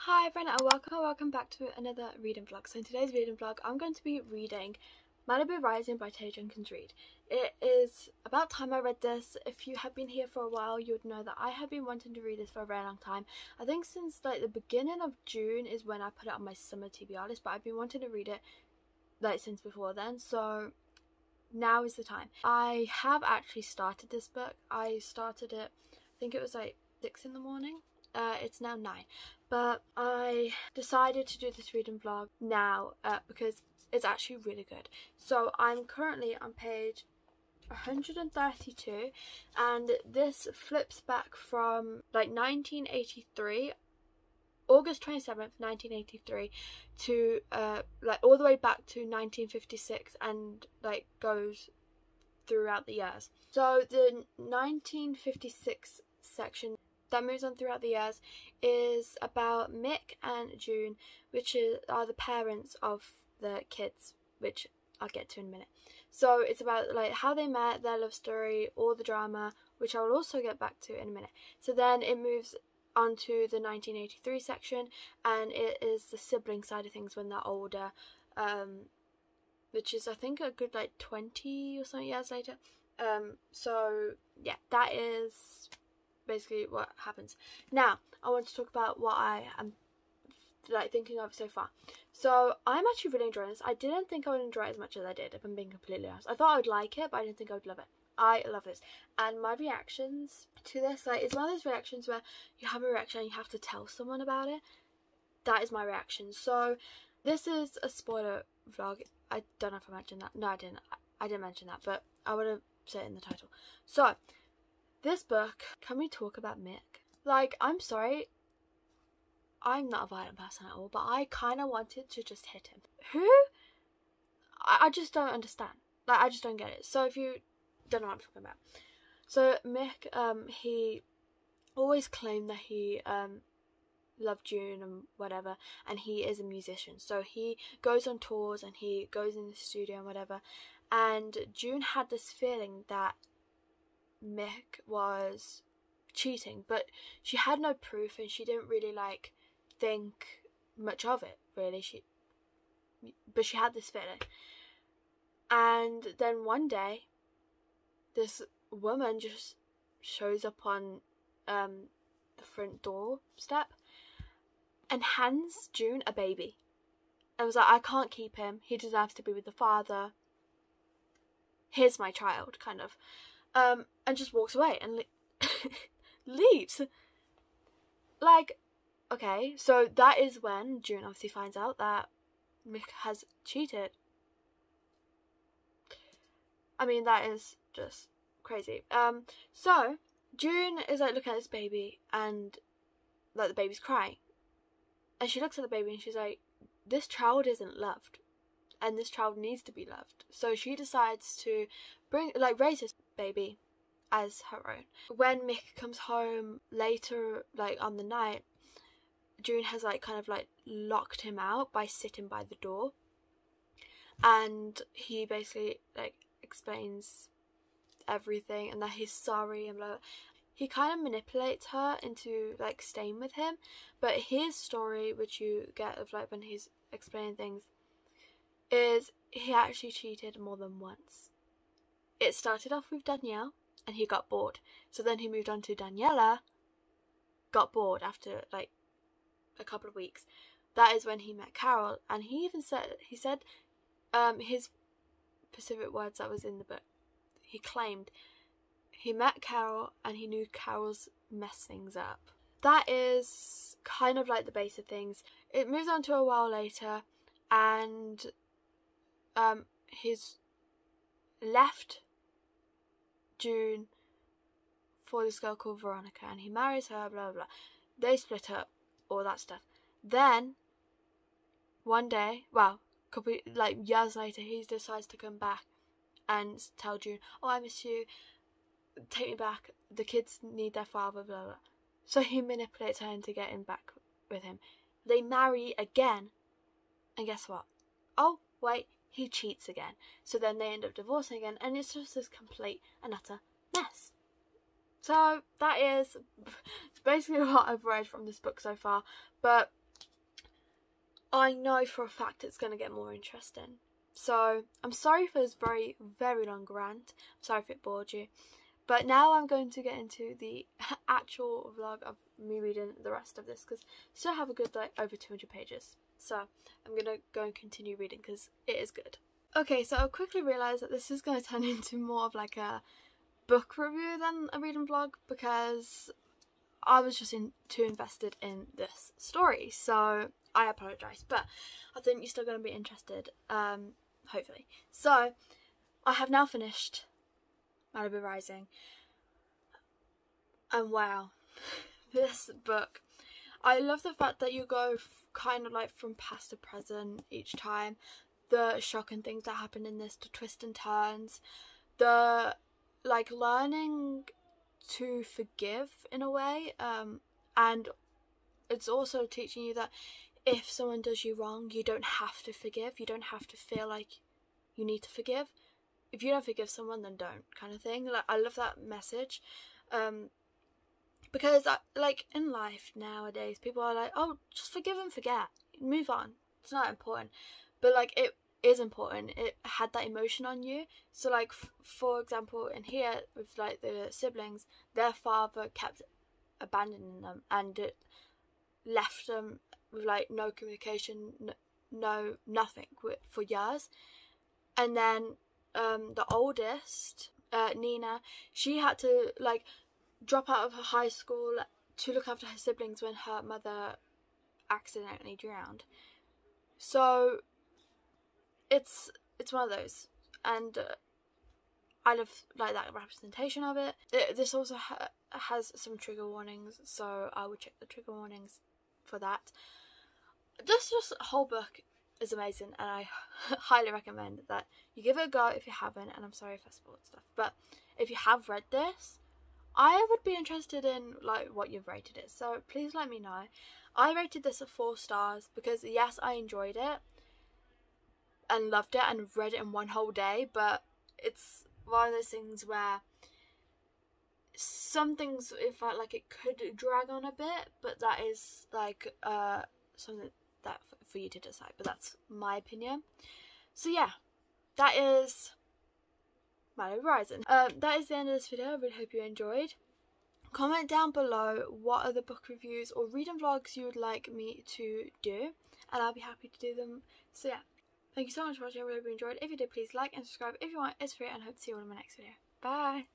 Hi everyone and welcome back to another reading vlog. So in today's reading vlog I'm going to be reading Malibu Rising by Jenkins Reid. It is about time I read this. If you have been here for a while you would know that I have been wanting to read this for a very long time. I think since like the beginning of June is when I put it on my summer TBR list, but I've been wanting to read it like since before then, so now is the time. I have actually started this book. I started it, I think it was like 6 in the morning. It's now 9, but I decided to do this reading vlog now because it's actually really good. So I'm currently on page 132 and this flips back from like 1983, August 27th 1983 to like all the way back to 1956 and like goes throughout the years. So the 1956 section that moves on throughout the years is about Mick and June, which are the parents of the kids, which I'll get to in a minute. So it's about like how they met, their love story, all the drama, which I will also get back to in a minute. So then it moves on to the 1983 section, and it is the sibling side of things when they're older, which is I think a good like 20 or something years later. So yeah, that is basically what happens. Now I want to talk about what I am like thinking of so far. So I'm actually really enjoying this. I didn't think I would enjoy it as much as I did, if I'm being completely honest. I thought I would like it, but I didn't think I would love it. I love this, and my reactions to this, like, it's one of those reactions where you have a reaction and you have to tell someone about it. That is my reaction. So this is a spoiler vlog. I don't know if I mentioned that. No, I didn't mention that, but I would have said it in the title. So this book, can we talk about Mick? Like, I'm sorry, I'm not a violent person at all, but I kind of wanted to just hit him. Who? I just don't understand. Like, I just don't get it. So if you don't know what I'm talking about. So Mick, he always claimed that he loved June and whatever, and he is a musician. So he goes on tours and he goes in the studio and whatever. And June had this feeling that Mick was cheating, but she had no proof and she didn't really like think much of it really. But she had this feeling, and then one day this woman just shows up on the front door step and hands June a baby and was like, I can't keep him, he deserves to be with the father, here's my child, kind of. And just walks away and leaves. Like, okay, so that is when June obviously finds out that Mick has cheated. I mean, that is just crazy. So June is like looking at this baby and like the baby's crying, and she looks at the baby and she's like, this child isn't loved and this child needs to be loved. So she decides to raise this baby as her own. When Mick comes home later, like on the night, June has like kind of like locked him out by sitting by the door, and he basically like explains everything and that he's sorry and blah, blah. He kind of manipulates her into like staying with him, but his story, which you get of like when he's explaining things, is he actually cheated more than once. It started off with Danielle and he got bored, so then he moved on to Daniela, got bored after like a couple of weeks. That is when he met Carol, and he said his specific words that was in the book. He claimed he met Carol and he knew Carol's messed things up. That is kind of like the base of things. It moves on to a while later, and he's left June for this girl called Veronica, and he marries her, blah blah blah. They split up, all that stuff. Then one day, well, couple like years later, he decides to come back and tell June, oh, I miss you, take me back, the kids need their father, blah blah. So he manipulates her into getting back with him. They marry again, and guess what? Oh wait, he cheats again. So then they end up divorcing again, and it's just this complete and utter mess. So that is basically what I've read from this book so far, but I know for a fact it's going to get more interesting. So I'm sorry for this very, very long rant. I'm sorry if it bored you. But now I'm going to get into the actual vlog of me reading the rest of this, because I still have a good like over 200 pages. So I'm going to go and continue reading because it is good. Okay, so I quickly realised that this is going to turn into more of like a book review than a reading vlog, because I was just too invested in this story. So I apologise, but I think you're still going to be interested, hopefully. So I have now finished Malibu Rising, and wow, this book, I love the fact that you go kind of like from past to present each time, the shocking things that happen in this, the twists and turns, the like learning to forgive in a way, and it's also teaching you that if someone does you wrong, you don't have to forgive, you don't have to feel like you need to forgive. If you don't forgive someone, then don't, kind of thing. Like, I love that message, because like in life nowadays, people are like, oh, just forgive and forget, move on, it's not important. But like, it is important. It had that emotion on you. So like, for example, in here with like the siblings, their father kept abandoning them, and it left them with like no communication, no nothing for years. And then the oldest, Nina, she had to like drop out of her high school to look after her siblings when her mother accidentally drowned. So it's one of those, and I love like that representation of it. This also has some trigger warnings, so I would check the trigger warnings for that. This whole book is amazing, and I highly recommend that you give it a go if you haven't. And I'm sorry if I spoiled stuff, but if you have read this, I would be interested in like what you've rated it, so please let me know. I rated this at 4 stars because yes, I enjoyed it and loved it and read it in one whole day, but it's one of those things where some things it felt like it could drag on a bit, but that is like something that for you to decide, but that's my opinion. So yeah, that is Malibu Rising. That is the end of this video. I really hope you enjoyed. Comment down below what other book reviews or reading vlogs you would like me to do, and I'll be happy to do them. So yeah, thank you so much for watching. I really hope you enjoyed. If you did, please like and subscribe if you want. It's free, and I hope to see you all in my next video. Bye.